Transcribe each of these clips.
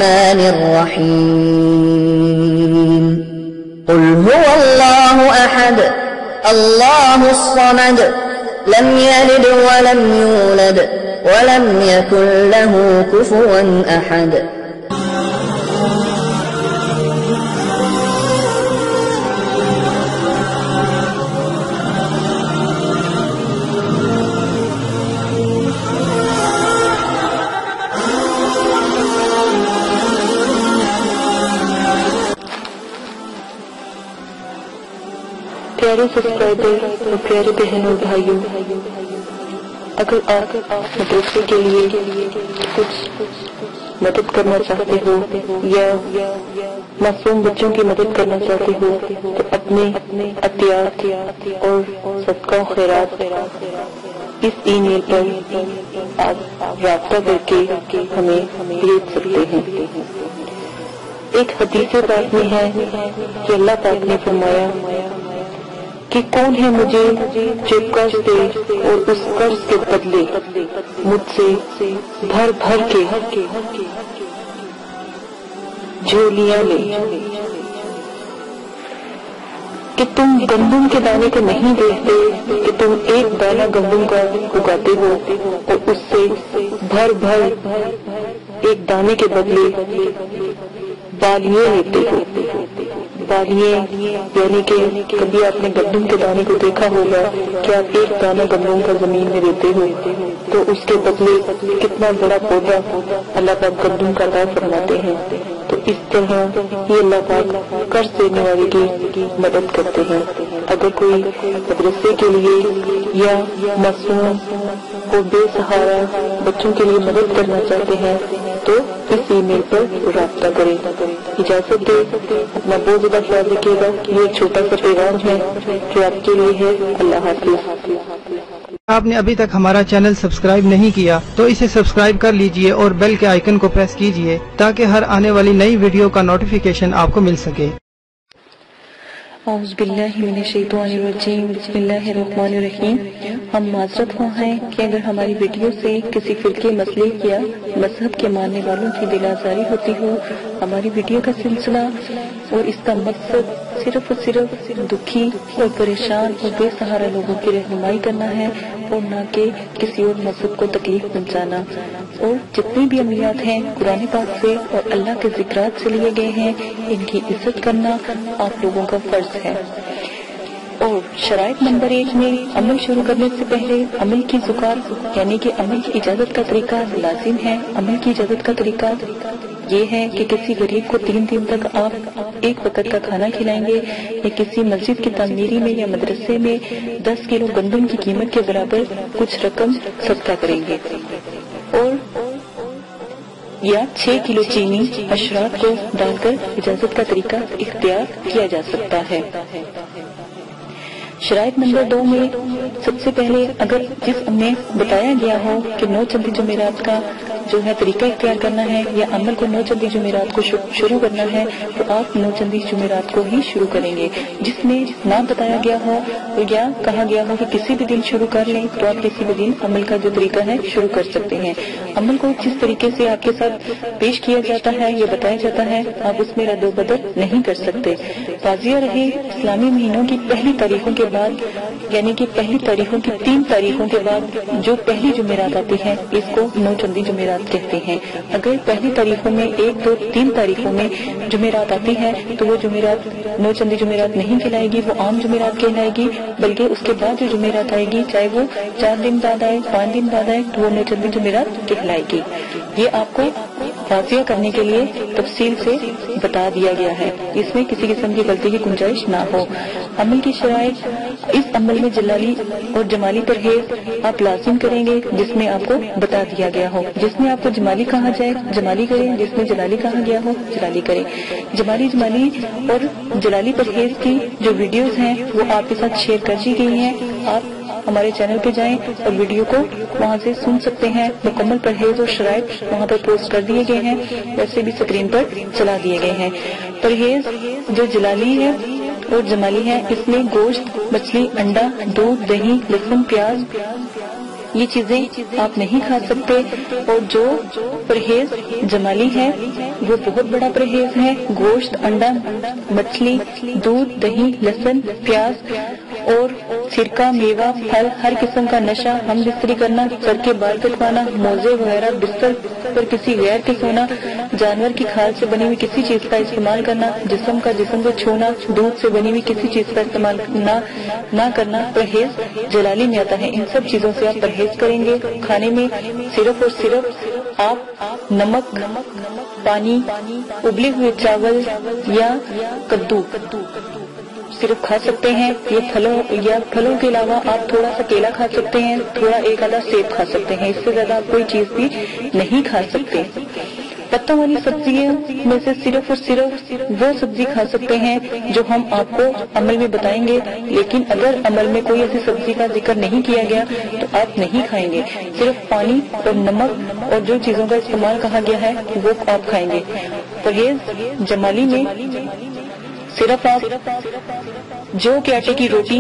الرحمن الرحيم قل هو الله أحد الله الصمد لم يلد ولم يولد ولم يكن له كفوا أحد. پیارے سبسکرائبر اور پیارے بہنوں اور بھائیوں، اگر آپ مدرسے کے لیے کچھ مدد کرنا چاہتے ہو یا معصوم بچوں کی مدد کرنا چاہتے ہو تو اپنے عطیات اور صدقہ و خیرات اس ای میل پر آپ رابطہ کر کے ہمیں بھیج سکتے ہیں۔ ایک حدیث پاک میں ہے کہ اللہ پاک نے فرمایا کہ کون ہے مجھے جو قرض دے اور اس قرض کے بدلے مجھ سے بھر بھر کے جھولیاں لے، کہ تم گندم کے دانے کو نہیں دیکھتے کہ تم ایک دانہ گندم کا اگاتے ہو اور اس سے بھر بھر ایک دانے کے بدلے بالیاں لیتے ہو۔ بالیاں یعنی کہ کبھی آپ نے گندم کے دانے کو دیکھا ہوگا کہ آپ ایک دانہ گندم کا زمین میں دیتے ہو تو اس کے بدلے کتنا بڑا پودا اللہ پاک گندم کا عطا فرماتے ہیں۔ تو اس طرح یہ اللہ پاک قرض دینے والے کی مدد کرتے ہیں۔ اگر کوئی مدرسے کے لیے یا معصوم اور بے سہارا بچوں کے لیے مدد کرنا چاہتے ہیں تو اس ای میل پر رابطہ کریں۔ اجازت دے، اپنا بہت زیادہ خیال رکھیے گا۔ یہ ایک چھوٹا سا پیغام ہے جو آپ کے لیے ہے۔ اللہ حافظ۔ آپ نے ابھی تک ہمارا چینل سبسکرائب نہیں کیا تو اسے سبسکرائب کر لیجئے اور بیل کے آئیکن کو پریس کیجئے تاکہ ہر آنے والی نئی ویڈیو کا نوٹیفیکیشن آپ کو مل سکے۔ اعوذ باللہ من الشیطان الرجیم، بسم اللہ الرحمن الرحیم۔ ہم معذرت خواہ ہیں کہ اگر ہماری ویڈیو سے کسی فرقے مسلک یا مذہب کے ماننے والوں کی دل آزاری ہوتی ہو، ہماری ویڈیو کا سلسلہ اور اس کا مقصد صرف اور صرف دکھی اور پریشان اور بے سہارا لوگوں کی رہنمائی کرنا ہے اور نہ کہ کسی اور مذہب کو تکلیف پہنچانا۔ اور جتنے بھی عملیات ہیں قرآن پاک سے اور اللہ کے ذکرات سے لیے گئے ہیں، ان کی عزت کرنا آپ لوگوں کا فرض ہے۔ اور شرائط نمبر 1 میں عمل شروع کرنے سے پہلے عمل کی زکات یعنی کہ عمل کی اجازت کا طریقہ لازم ہے۔ عمل کی اجازت کا طریقہ یہ ہے کہ کسی غریب کو 3 دن تک آپ ایک وقت کا کھانا کھلائیں گے یا کسی مسجد کی تعمیری میں یا مدرسے میں 10 کلو گندم کی قیمت کے برابر کچھ رقم صدقہ کریں گے، اور یا 6 کلو چینی اشراط کو ڈال کر اجازت کا طریقہ اختیار کیا جا سکتا ہے۔ شرائط نمبر 2 میں سب سے پہلے اگر جس میں بتایا گیا ہو کہ 9 چندی جمعرات کا جو ہے طریقہ اختیار کرنا ہے یا عمل کو 9 چندی جمعرات کو شروع کرنا ہے تو آپ 9 چندی جمعرات کو ہی شروع کریں گے۔ جس میں نہ بتایا گیا ہو یا کہا گیا ہو کہ کسی بھی دن شروع کر لیں تو آپ کسی بھی دن عمل کا جو طریقہ ہے شروع کر سکتے ہیں۔ عمل کو جس طریقے سے آپ کے ساتھ پیش کیا جاتا ہے یا بتایا جاتا ہے آپ اس میں رد و بدل نہیں کر سکتے۔ واضح رہے، اسلامی مہینوں کی پہلی تاریخوں کے بعد یعنی کہ پہلی تاریخوں کی 3 تاریخوں کے بعد جو پہلی جمعرات آتی ہے اس کو 9 چندی جمعرات کہتے ہیں۔ اگر پہلی تاریخوں میں 1، 2، 3 تاریخوں میں جمعرات آتی ہے تو وہ جمعرات 9 چندی جمعرات نہیں کہلائے گی، وہ عام جمعرات کہلائے گی، بلکہ اس کے بعد جو جمعرات آئے گی چاہے وہ 4 دن بعد آئے، 5 دن بعد آئے تو وہ 9 چندی جمعرات کہلائے گی۔ یہ آپ کو واضح کرنے کے لیے تفصیل سے بتا دیا گیا ہے، اس میں کسی قسم کی غلطی کی گنجائش نہ ہو۔ عمل کی شرائط، اس عمل میں جلالی اور جمالی پرہیز آپ لازم کریں گے جس میں آپ کو بتا دیا گیا ہو۔ جس میں آپ کو جمالی کہا جائے جمالی کریں، جس میں جلالی کہا گیا ہو جلالی کریں۔ جمالی اور جلالی پرہیز کی جو ویڈیوز ہیں وہ آپ کے ساتھ شیئر کر دی گئی ہیں۔ آپ ہمارے چینل پہ جائیں اور ویڈیو کو وہاں سے سن سکتے ہیں۔ مکمل پرہیز اور شرائط وہاں پر پوسٹ کر دیے گئے ہیں، ویسے بھی اسکرین پر چلا دیے گئے ہیں۔ پرہیز جو جلالی ہے اور جمالی ہے، اس میں گوشت، مچھلی، انڈا، دودھ، دہی، لہسن، پیاز یہ چیزیں آپ نہیں کھا سکتے، اور جو پرہیز جمالی ہے وہ بہت بڑا پرہیز ہے۔ گوشت، انڈا، مچھلی، دودھ، دہی، لہسن، پیاز اور سرکہ، میوہ، پھل، ہر قسم کا نشہ، ہم بستری کرنا، سر کے بال کٹوانا، موزے وغیرہ، بستر پر کسی غیر کے سونا، جانور کی کھال سے بنی ہوئی کسی چیز کا استعمال کرنا، جسم کو چھونا، دودھ سے بنی ہوئی کسی چیز کا استعمال نہ کرنا پرہیز جلالی میں آتا ہے۔ ان سب چیزوں سے آپ پرہیز کریں گے۔ کھانے میں صرف اور صرف آپ نمک، پانی، ابلے ہوئے چاول یا کدو صرف کھا سکتے ہیں۔ یہ پھلوں کے علاوہ آپ تھوڑا سا کیلا کھا سکتے ہیں، تھوڑا ایک آدھا سیب کھا سکتے ہیں، اس سے زیادہ آپ کوئی چیز بھی نہیں کھا سکتے۔ پتوں والی سبزیوں میں سے صرف اور صرف وہ سبزی کھا سکتے ہیں جو ہم آپ کو عمل میں بتائیں گے، لیکن اگر عمل میں کوئی ایسی سبزی کا ذکر نہیں کیا گیا تو آپ نہیں کھائیں گے۔ صرف پانی اور نمک اور جو چیزوں کا استعمال کہا گیا ہے وہ آپ کھائیں گے۔ پرہیز جمالی میں صرف آپ جو کہ آٹے کی روٹی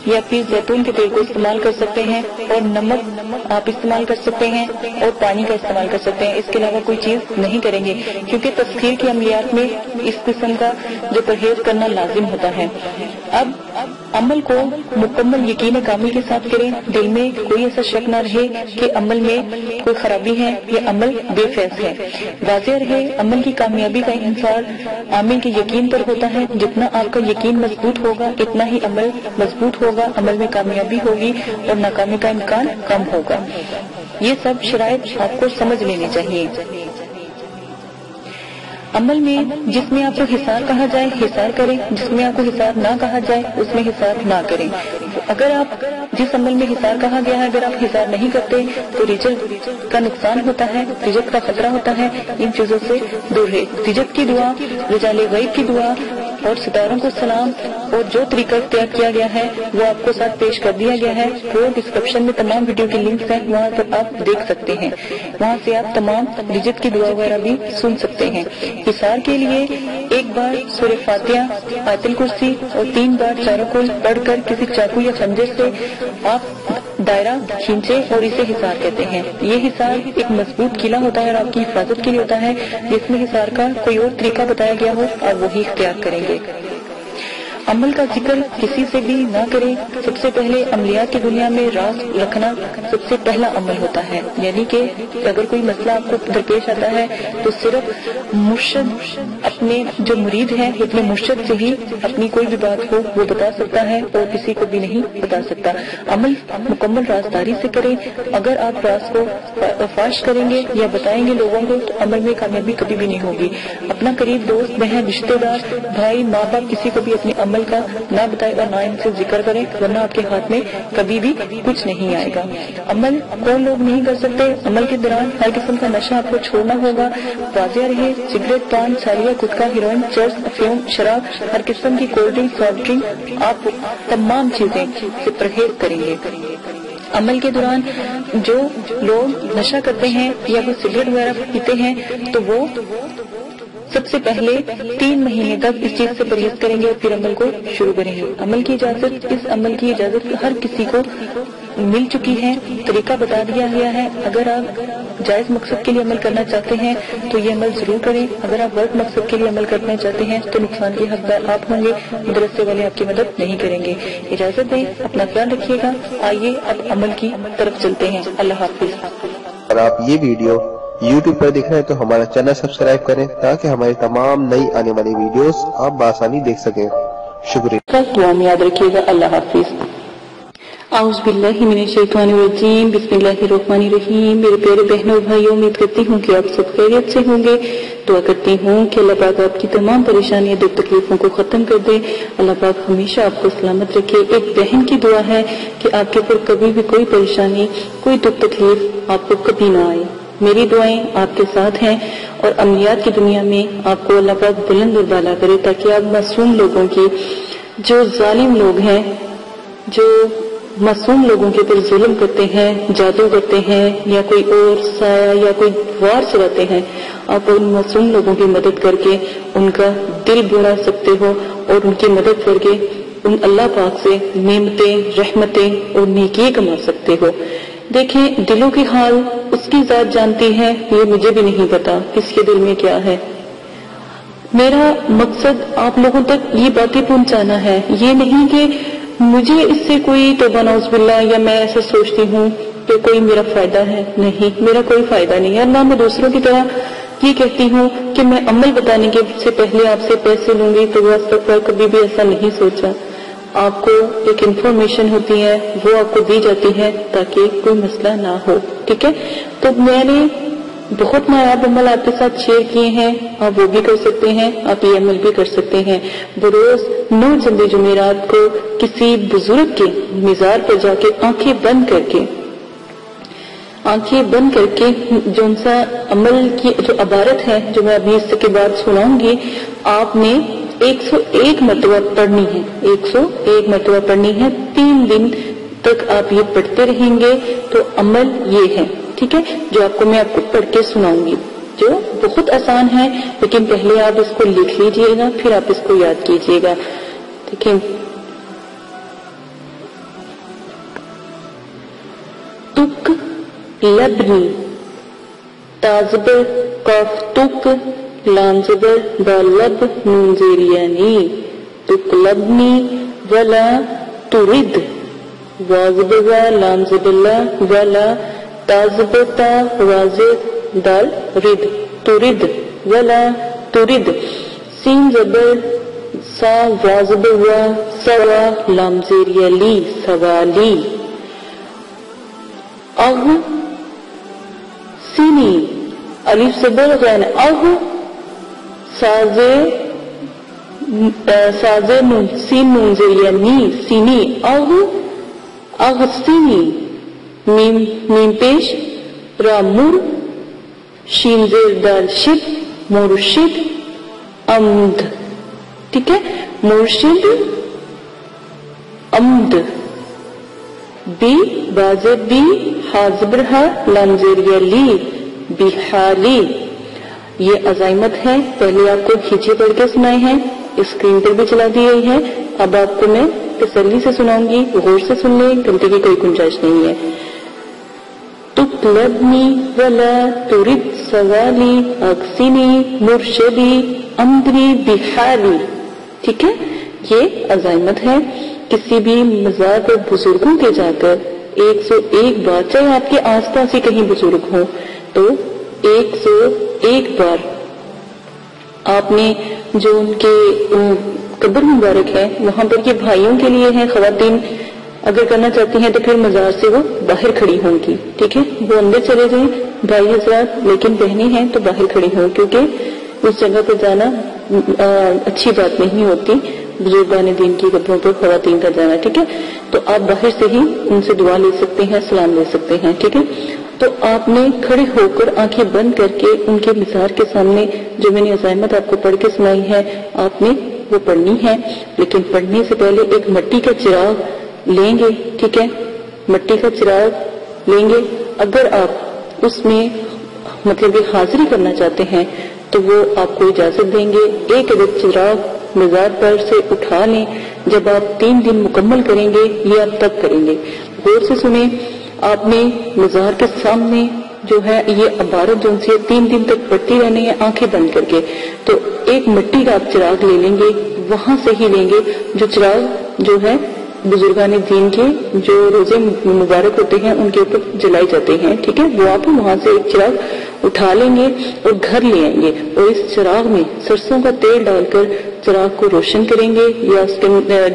یا پھر زیتون کے تیل کو استعمال کر سکتے ہیں، اور نمک آپ استعمال کر سکتے ہیں، اور پانی کا استعمال کر سکتے ہیں۔ اس کے علاوہ کوئی چیز نہیں کریں گے، کیونکہ تسخیر کی عملیات میں اس قسم کا جو پرہیز کرنا لازم ہوتا ہے۔ اب عمل کو مکمل یقین کامل کے ساتھ کریں، دل میں کوئی ایسا شک نہ رہے کہ عمل میں کوئی خرابی ہے یا عمل بے فیض ہے۔ واضح رہے عمل کی کامیابی کا انحصار عامل کے یقین پر ہوتا ہے۔ جتنا آپ کا یقین مضبوط ہوگا اتنا ہی عمل مضبوط ہوگا، عمل میں کامیابی ہوگی اور ناکامی کا امکان کم ہوگا۔ یہ سب شرائط آپ کو سمجھ لینی چاہیے۔ عمل میں جس میں آپ کو حصار کہا جائے حصار کریں، جس میں آپ کو حصار نہ کہا جائے اس میں حصار نہ کریں۔ اگر آپ جس عمل میں حصار کہا گیا ہے اگر آپ حصار نہیں کرتے تو رجت کا نقصان ہوتا ہے، رجت کا خطرہ ہوتا ہے۔ ان چیزوں سے دور رہے۔ رجت کی دعا، رجال غیب کی دعا اور ستاروں کو سلام اور جو طریقہ اختیار کیا گیا ہے وہ آپ کو ساتھ پیش کر دیا گیا ہے۔ وہ ڈسکرپشن میں تمام ویڈیو کے لنکس ہیں، وہاں پر آپ دیکھ سکتے ہیں، وہاں سے آپ تمام رجت کی دعا وغیرہ بھی سن سکتے ہیں۔ حصار کے لیے ایک بار سورہ فاتحہ، آیت الکرسی اور 3 بار چاروں کل پڑھ کر کسی چاقو یا خنجر سے آپ دائرہ کھینچے اور اسے حصار کہتے ہیں۔ یہ حصار ایک مضبوط قلعہ ہوتا ہے اور آپ کی حفاظت کے لیے ہوتا ہے۔ جس میں حصار کا کوئی اور طریقہ بتایا گیا ہو آپ وہی اختیار کریں گے۔ عمل کا ذکر کسی سے بھی نہ کریں۔ سب سے پہلے عملیات کی دنیا میں راز رکھنا سب سے پہلا عمل ہوتا ہے، یعنی کہ اگر کوئی مسئلہ آپ کو درپیش آتا ہے تو صرف مرشد اپنے جو مرید ہے اپنے مرشد سے ہی اپنی کوئی بھی بات ہو وہ بتا سکتا ہے اور کسی کو بھی نہیں بتا سکتا۔ عمل مکمل رازداری سے کریں۔ اگر آپ راز کو فاش کریں گے یا بتائیں گے لوگوں کو تو عمل میں کامیابی کبھی بھی نہیں ہوگی۔ اپنا قریب دوست، بہن، رشتے دار، بھائی، ماں باپ کسی کو بھی اپنے عمل کا نہ بتائے اور نہ ان سے ذکر کریں، ورنہ آپ کے ہاتھ میں کبھی بھی کچھ نہیں آئے گا۔ عمل کون لوگ نہیں کر سکتے؟ عمل کے دوران ہر قسم کا نشہ آپ کو چھوڑنا ہوگا۔ واضح رہے سگریٹ، پان، سالیہ، گٹکا، ہیروئن، چرس، افیون، شراب، ہر قسم کی کولڈ ڈرنک، سافٹ ڈرنک، آپ تمام چیزیں سے پرہیز کریں گے۔ عمل کے دوران جو لوگ نشہ کرتے ہیں یا وہ سگریٹ وغیرہ پیتے ہیں تو وہ سب سے پہلے 3 مہینے تک اس چیز سے پرہیز کریں گے اور پھر عمل کو شروع کریں گے۔ عمل کی اجازت، اس عمل کی اجازت ہر کسی کو مل چکی ہے، طریقہ بتا دیا گیا ہے۔ اگر آپ جائز مقصد کے لیے عمل کرنا چاہتے ہیں تو یہ عمل ضرور کریں۔ اگر آپ غلط مقصد کے لیے عمل کرنا چاہتے ہیں تو نقصان کے حقدار آپ ہوں گے، مدرسے والے آپ کی مدد نہیں کریں گے۔ اجازت دیں، اپنا خیال رکھیے گا۔ آئیے اب عمل کی طرف چلتے ہیں۔ اللہ حافظ۔ اگر آپ یہ ویڈیو YouTube پر دیکھ رہے ہیں تو ہمارا چینل سبسکرائب کریں تاکہ ہماری تمام نئی آنے والی ویڈیوز آپ بآسانی دیکھ سکیں۔ شکریہ۔ دعا میں یاد رکھیے گا۔ اللہ حافظ۔ اعوذ باللہ من الشیطان الرجیم، بسم اللہ الرحمن الرحیم۔ میرے پیارے بہنوں اور بھائیوں، امید کرتی ہوں کہ آپ سب خیریت سے ہوں گے۔ دعا کرتی ہوں کہ اللہ پاک آپ کی تمام پریشانیاں، دکھ تکلیفوں کو ختم کر دے۔ اللہ پاک ہمیشہ آپ کو سلامت رکھے۔ ایک بہن کی دعا ہے کہ آپ کے اوپر کبھی بھی کوئی پریشانی، کوئی دکھ تکلیف آپ کو کبھی نہ آئے۔ میری دعائیں آپ کے ساتھ ہیں اور عملیات کی دنیا میں آپ کو اللہ پاک بلند اور بالا کرے تاکہ آپ معصوم لوگوں کی، جو ظالم لوگ ہیں، جو معصوم لوگوں کے اوپر ظلم کرتے ہیں، جادو کرتے ہیں یا کوئی اور سایہ یا کوئی وار چلاتے ہیں، آپ ان معصوم لوگوں کی مدد کر کے ان کا دل بڑھا سکتے ہو اور ان کی مدد کر کے ان اللہ پاک سے نعمتیں، رحمتیں اور نیکی کما سکتے ہو۔ دیکھیں دلوں کی حال اس کی ذات جانتی ہے، یہ مجھے بھی نہیں پتا کس کے دل میں کیا ہے. میرا مقصد آپ لوگوں تک یہ باتیں پہنچانا ہے، یہ نہیں کہ مجھے اس سے کوئی توبہ نعوذ باللہ یا میں ایسا سوچتی ہوں کہ کوئی میرا فائدہ ہے. نہیں، میرا کوئی فائدہ نہیں ہے. نہ میں دوسروں کی طرح یہ کہتی ہوں کہ میں عمل بتانے کے سے پہلے آپ سے پیسے لوں گی، تو آج تک کبھی بھی ایسا نہیں سوچا. آپ کو ایک انفارمیشن ہوتی ہے، وہ آپ کو دی جاتی ہے تاکہ کوئی مسئلہ نہ ہو. ٹھیک ہے، تو میں نے بہت نایاب عمل آپ کے ساتھ شیئر کیے ہیں، آپ وہ بھی کر سکتے ہیں، آپ یہ عمل بھی کر سکتے ہیں. بروز 9 جمعے جمعرات کو کسی بزرگ کے مزار پر جا کے آنکھیں بند کر کے جو ان سا عمل کی جو عبارت ہے جو میں ابھی اس کے بعد سناؤں گی، آپ نے 101 مرتبہ پڑھنی ہے. 101 مرتبہ پڑھنی ہے. 3 دن تک آپ یہ پڑھتے رہیں گے. تو عمل یہ ہے، ٹھیک ہے، جو آپ کو میں آپ کو پڑھ کے سناؤں گی، جو بہت آسان ہے، لیکن پہلے آپ اس کو لکھ لیجئے گا، پھر آپ اس کو یاد کیجئے گا. ٹھیک ہے. تک لبنی، تازبر قاف تک، لام زبر با لب نون زیریانی. تک لبنی ولا ترد، وازب و لام زبلا ولا تازبتا وازب دال رد، ترد ولا ترد. سین زبر سا وازب و سوا لام زیریہ لی سوالی. اغ سینی، الف زبر غین اغ، سازے نون سین نون زیریہ نی سینی. اغ اغسینی، میم پیش را مر، شین زیر دال شد مرشد امد. ٹھیک ہے، مرشد امد. بی بازے بی حاضبرہ لام زیریہ لی بحالی. یہ عزائمت ہے، پہلے آپ کو کھینچے پڑھ کے سنائے ہیں، اسکرین پر بھی چلا دی گئی ہے. اب آپ کو میں تسلی سے سناؤں گی، غور سے سن لیں، غلطی کی کوئی گنجائش نہیں ہے. تطلبنی ولا ترد سوالی اکسینی مرشدی امدری بحالی. ٹھیک ہے، یہ عزائمت ہے. کسی بھی مزار پر بزرگوں کے جا کر 101 بار، چاہے آپ کے آس پاس ہی کہیں بزرگ ہوں، تو 101 بار آپ نے جو ان کے قبر مبارک ہے وہاں پر، یہ بھائیوں کے لیے ہے، خواتین اگر کرنا چاہتی ہیں تو پھر مزار سے وہ باہر کھڑی ہوں گی. ٹھیک ہے، وہ اندر چلے جائیں بھائی حضرات، لیکن بہنیں ہیں تو باہر کھڑی ہوں، کیونکہ اس جگہ پر جانا اچھی بات نہیں ہوتی، بزرگان دین کی قبروں پر خواتین کا جانا. ٹھیک ہے، تو آپ باہر سے ہی ان سے دعا لے سکتے ہیں، سلام لے سکتے ہیں. ٹھیک ہے، تو آپ نے کھڑے ہو کر آنکھیں بند کر کے ان کے مزار کے سامنے جو میں نے عزائمت آپ کو پڑھ کے سنائی ہے، آپ نے وہ پڑھنی ہے. لیکن پڑھنے سے پہلے ایک مٹی کا چراغ لیں گے. ٹھیک ہے، مٹی کا چراغ لیں گے. اگر آپ اس میں مطلب یہ حاضری کرنا چاہتے ہیں تو وہ آپ کو اجازت دیں گے. ایک عدد چراغ مزار پر سے اٹھا لیں. جب آپ 3 دن مکمل کریں گے، یہ آپ تب کریں گے. غور سے سنیں، آپ نے مزار کے سامنے جو ہے یہ عبارت جو سے 3 دن تک پڑھتی رہنی ہے آنکھیں بند کر کے. تو ایک مٹی کا آپ چراغ لے لیں گے، وہاں سے ہی لیں گے جو چراغ جو ہے بزرگان دین کے جو روزے مبارک ہوتے ہیں ان کے اوپر جلائے جاتے ہیں. ٹھیک ہے، وہ آپ وہاں سے ایک چراغ اٹھا لیں گے اور گھر لے آئیں گے، اور اس چراغ میں سرسوں کا تیل ڈال کر چراغ کو روشن کریں گے، یا اس کے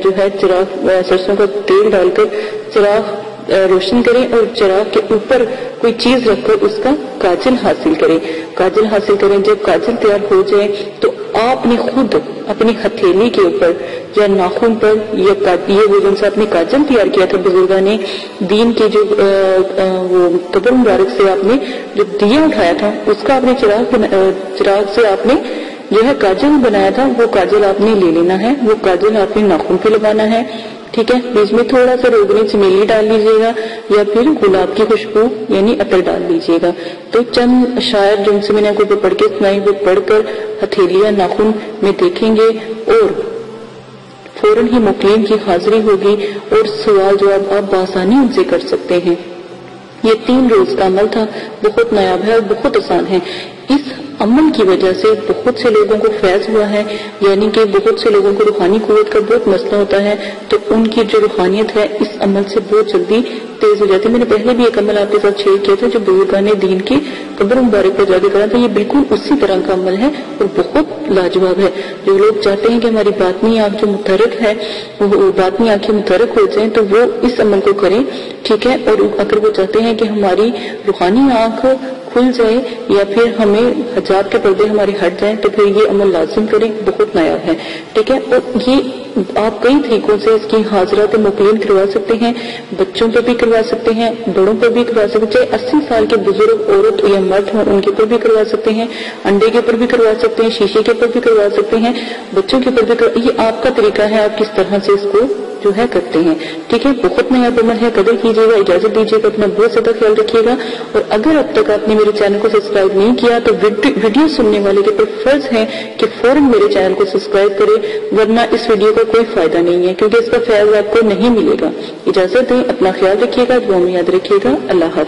جو ہے چراغ سرسوں کا تیل ڈال کر چراغ روشن کریں، اور چراغ کے اوپر کوئی چیز رکھ کر اس کا کاجل حاصل کریں. کاجل حاصل کریں. جب کاجل تیار ہو جائے تو آپ نے خود اپنی ہتھیلی کے اوپر یا ناخن پر یہ وہ جن سے آپ نے کاجل تیار کیا تھا بزرگان دین کے جو وہ قبر مبارک سے آپ نے جو دیا اٹھایا تھا اس کا آپ نے چراغ سے آپ نے جو ہے کاجل بنایا تھا، وہ کاجل آپ نے لے لینا ہے. وہ کاجل آپ نے ناخن پہ لگانا ہے. ٹھیک ہے، بیچ میں تھوڑا سا روغنی چمیلی ڈال لیجیے گا، یا پھر گلاب کی خوشبو یعنی عطر ڈال لیجیے گا. تو چند شاعر جن سے میں نے آپ کو پڑھ کے سنائی وہ پڑھ کر ہتھیلیاں ناخن میں دیکھیں گے، اور فوراً ہی مقیم کی حاضری ہوگی، اور سوال جواب آپ بآسانی ان سے کر سکتے ہیں. یہ 3 روز کا عمل تھا، بہت نایاب ہے اور بہت آسان ہے۔ اس عمل کی وجہ سے بہت سے لوگوں کو فیض ہوا ہے، یعنی کہ بہت سے لوگوں کو روحانی قوت کا بہت مسئلہ ہوتا ہے، تو ان کی جو روحانیت ہے اس عمل سے بہت جلدی تیز ہو جاتی ہے۔ میں نے پہلے بھی ایک عمل آپ کے ساتھ شیئر کیا تھا جو بزرگان دین کی قبر مبارک پر جا کے کرا تھا، یہ بالکل اسی طرح کا عمل ہے اور بہت لاجواب ہے۔ جو لوگ چاہتے ہیں کہ ہماری باطنی آنکھ جو متحرک ہے وہ باطنی آنکھیں متحرک ہو جائیں تو وہ اس عمل کو کریں، ٹھیک ہے، اور اگر وہ چاہتے ہیں کہ ہماری روحانی آنکھ کھل جائے یا پھر ہمیں حجاب کے پردے ہمارے ہٹ جائیں تو پھر یہ عمل لازم کریں، بہت نایاب ہے، ٹھیک ہے۔ اور یہ آپ کئی طریقوں سے اس کی حاضرات مقیم کروا سکتے ہیں، بچوں پہ بھی کروا سکتے ہیں، بڑوں پہ بھی کروا سکتے ہیں، چاہے 80 سال کے بزرگ عورت یا مرد ہوں ان کے اوپر بھی کروا سکتے ہیں، انڈے کے اوپر بھی کروا سکتے ہیں، شیشے کے اوپر بھی کروا سکتے ہیں، بچوں کے اوپر بھی یہ آپ کا طریقہ ہے، آپ کس طرح سے اس کو جو ہے کرتے ہیں، ٹھیک ہے۔ بہت نیا عمل ہے، قدر کیجیے گا، اجازت دیجیے گا، اپنا بہت زیادہ خیال رکھیے گا، اور اگر اب تک آپ نے میرے چینل کو سبسکرائب نہیں کیا تو ویڈیو سننے والے کے اوپر فرض ہے کہ فوراً میرے چینل کو سبسکرائب کرے، ورنہ اس ویڈیو کا کوئی فائدہ نہیں ہے کیونکہ اس کا فیض آپ کو نہیں ملے گا۔ اجازت دیں، اپنا خیال رکھیے گا، دعا میں یاد رکھیے گا، اللہ حافظ۔